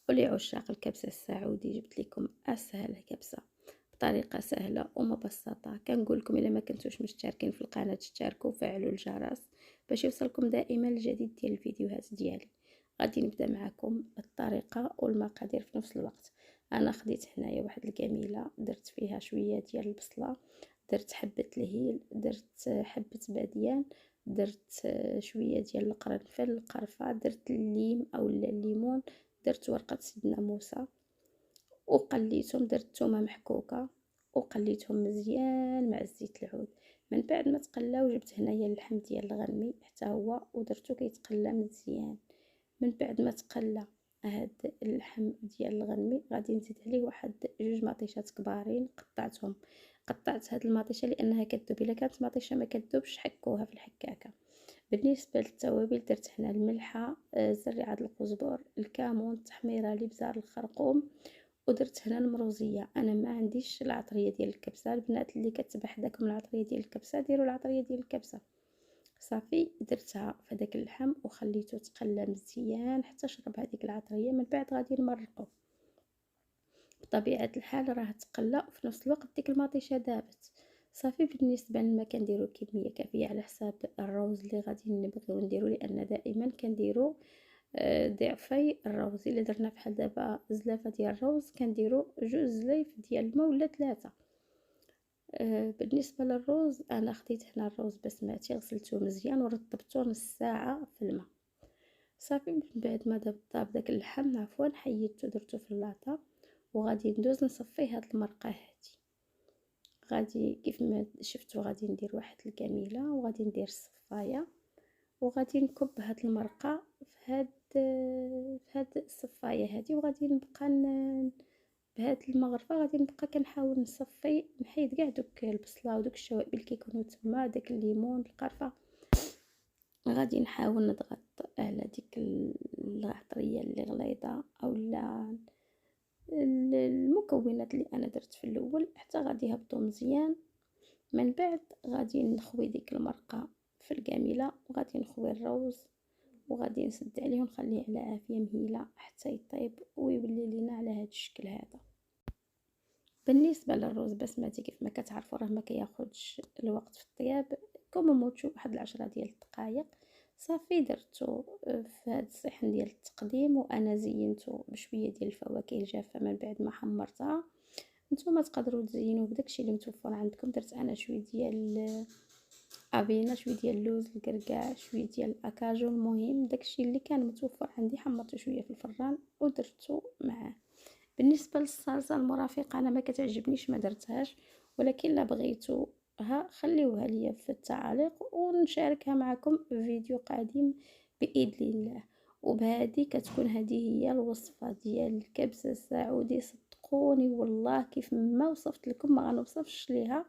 ولعشاق الكبسة السعودي جبت لكم اسهل كبسة بطريقة سهلة ومبسطة. كنقول لكم الا ما كنتوش مشتركين في القناة تشتركوا وفعلوا الجرس باش يوصلكم دائما الجديد ديال الفيديوهات ديالي. غادي نبدا معكم الطريقة والمقادير في نفس الوقت. انا خديت هنايا واحد الكميلة درت فيها شوية ديال البصلة، درت حبة الهيل، درت حبة باديان، درت شوية ديال القرنفل، القرفة، درت الليم اولا الليمون، درت ورقة سيدنا موسى وقليتهم، درت ثومه محكوكه وقليتهم مزيان مع الزيت العود. من بعد ما تقلاو جبت هنايا اللحم ديال الغنمي حتى هو ودرتو كيتقلى مزيان. من بعد ما تقلى هاد اللحم ديال الغنمي غادي نزيد عليه واحد جوج مطيشات كبارين قطعتهم. قطعت هاد المطيشه لانها كتذوب، الا كانت مطيشه ما كتذوبش حكوها في الحكاكه. بالنسبه للتوابل درت هنا الملحه، زريعه القزبر، الكمون، التحميره، الابزار، الخرقوم، ودرت هنا المروزيه. انا ما عنديش العطريه ديال الكبسه، البنات اللي كتبح داكم العطريه ديال الكبسه ديروا العطريه ديال الكبسه. صافي درتها في داك اللحم وخليته تقلى مزيان حتى شرب هذيك العطريه. من بعد غادي نمرقو. بطبيعه الحال راه تقلى وفي نفس الوقت ديك المطيشه دابت. صافي بالنسبه للماء كنديروا كميه كافيه على حساب الروز اللي غادي نبغيو نديرو، لان دائما كنديروا ضعفي الروز. الا درنا بحال دابا زلافه ديال الروز كنديروا جوج زلايف ديال الماء ولا ثلاثه. بالنسبه للروز انا خديت هنا الروز بسمتي، غسلته مزيان ورطبته نص ساعه في الماء. صافي من بعد ما طاب داك اللحم عفوا حيدته درته في اللاطه وغادي ندوز نصفي هاد المرقه هادي. غادي كيف ما شفتوا غادي ندير واحد الكميله وغادي ندير الصفايه وغادي نكب هاد المرقه في هاد الصفايه هادي وغادي نبقى بهاد المغرفه غادي نبقى كنحاول نصفي نحيد كاع دوك البصله ودوك الشوائب اللي كيكونوا تما، داك الليمون، القرفه. غادي نحاول نضغط على ديك العطريه اللي غليظه اولا المكونات اللي انا درت في الاول حتى غادي يهبطوا مزيان. من بعد غادي نخوي ديك المرقه في الكامله وغادي نخوي الروز وغادي نسد عليه ونخليه على عافيه مهيله حتى يطيب ويولي لينا على هذا الشكل هذا. بالنسبه للرز بسمتي كيف ما كتعرفوا راه ما كياخذش الوقت في الطياب، كوموموتشو واحد 10 ديال الدقائق. صافي درتو في هذا الصحن ديال التقديم وانا زينته بشويه ديال الفواكه الجافه من بعد ما حمرتها. نتوما تقدروا تزينوه بداكشي اللي متوفر عندكم. درت انا شويه ديال افينا، شويه ديال اللوز، الكركاع، شويه ديال الاكاجو، المهم داكشي اللي كان متوفر عندي حمرته شويه في الفران ودرته معاه. بالنسبه للصلصه المرافقه انا ما كتعجبنيش ما درتهاش، ولكن لا بغيتوها خليوها ليا في التعاليق ونشاركها معكم في فيديو قادم باذن الله. وبهذه كتكون هذه هي الوصفه ديال الكبسه السعودي. صدقوني والله كيف ما وصفت لكم ما غنوصفش ليها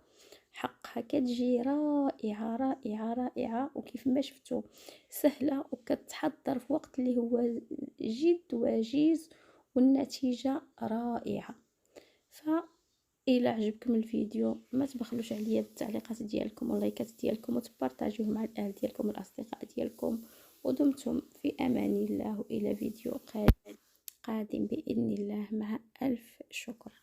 حقها، كتجي رائعه رائعه رائعه. وكيف ما شفتوا سهله وكتحضر في وقت اللي هو جد وجيز والنتيجه رائعه. فإلى عجبكم الفيديو ما تبخلوش عليا بالتعليقات ديالكم واللايكات ديالكم وتبارطاجيوه مع الاهل ديالكم والاصدقاء ديالكم. ودمتم في امان الله والى فيديو قادم باذن الله. مع الف شكر.